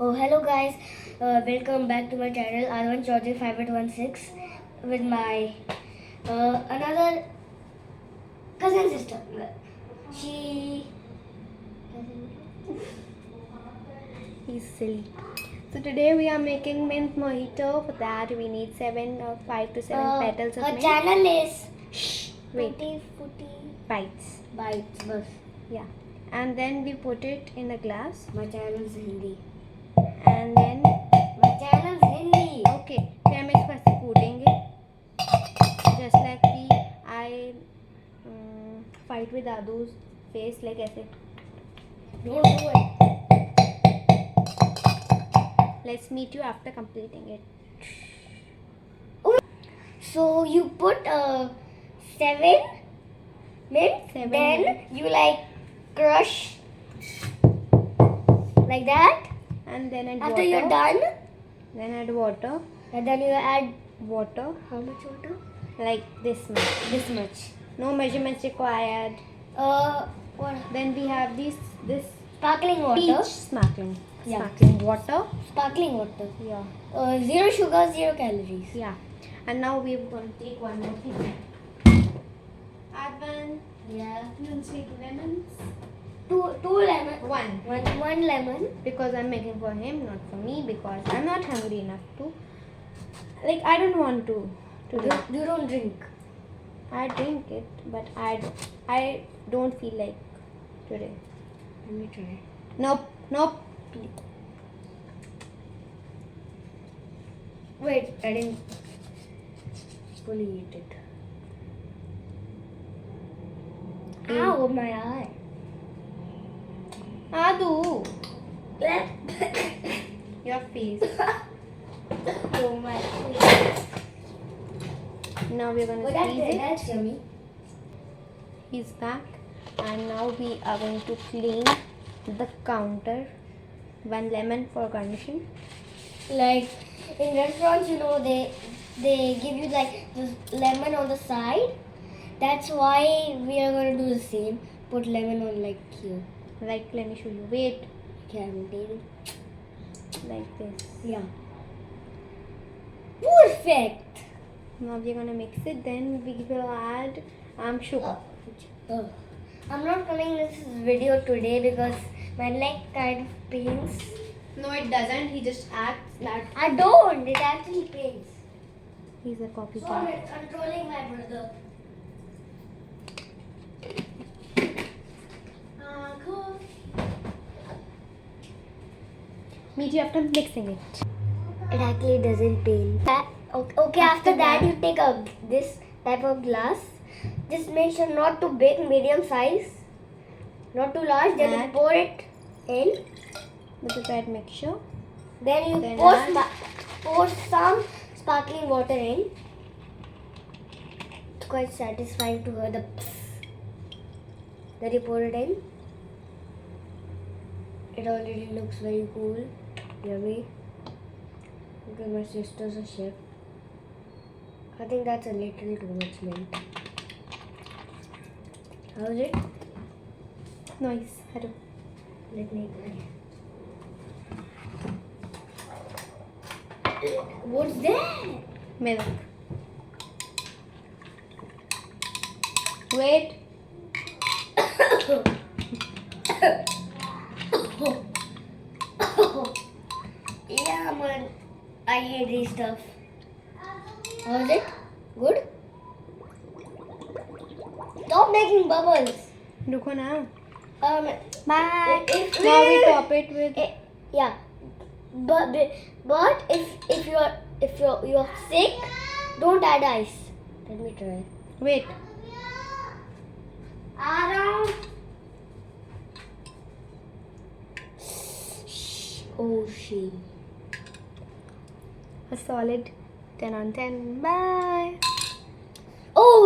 Oh, hello guys. Welcome back to my channel R1 Chaudhary 5816 with my another cousin sister. She He's silly. So today we are making mint mojito. For that we need 5 to 7 petals of her mint. channel is Wait. 40 Bites. bus. Yeah. And then we put it in a glass. My channel is Hindi. And then My channel is Hindi. okay, फिर हम इसको ऐसे कूटेंगे. Just like I fight with Adu's face like ऐसे. Don't do it. Let's meet you after completing it. So you put 7 mint, 7 then mint. you like crush like that. And then add After water. you're done, Then add water. and then you add Water. how much water? Like this much. This much. No measurements required. What? Then we have this Sparkling water. peach sparkling. Yeah. Sparkling water. Sparkling water. Yeah. 0 sugar, 0 calories. Yeah. And now we're going to take one more thing. Add one. Yeah. You'll take lemons. Two lemon. One lemon. Because I'm making for him, not for me. Because I'm not hungry enough to. Like I don't want to. Today. You don't drink. I drink it, but I don't feel like today. Let me try. Nope. Wait, I didn't fully eat it. Ow, my eye. Adu, your face. Oh my. Now we're gonna But squeeze it. that's yummy. He's back, and now we are going to clean the counter. 1 lemon for garnishing. Like in restaurants, they give you like this lemon on the side. That's why we are gonna do the same. Put lemon on like here. Like, let me show you. Wait, Caramel. like this. Yeah. Perfect. Now we're gonna mix it. Then we will add sugar. I'm not filming this video today because my leg kind of pains. No, it doesn't. He just acts that I don't. It actually pains. he's a So copycat. I'm controlling my brother. Meet you after mixing it. It actually doesn't pain. Okay, after that you take this type of glass. Just make sure not too big, medium size, not too large. Then you pour it in. With the right mixture. Then you Then pour some sparkling water in. It's quite satisfying to hear the psst. Then you pour it in. It already looks very cool. Yummy. Okay, my sister's a chef. I think that's a little too much mint. How's it? Nice. Hello. Let me try. What's that? Milk. Wait. Yeah, man. I hate this stuff. How's it? Good? Stop making bubbles. Ruko na. Bye. Now we top it with. Yeah. But if you're sick, don't add ice. Let me try. Wait. Adam. Oh shit. A solid 10 on 10. Bye. Oh.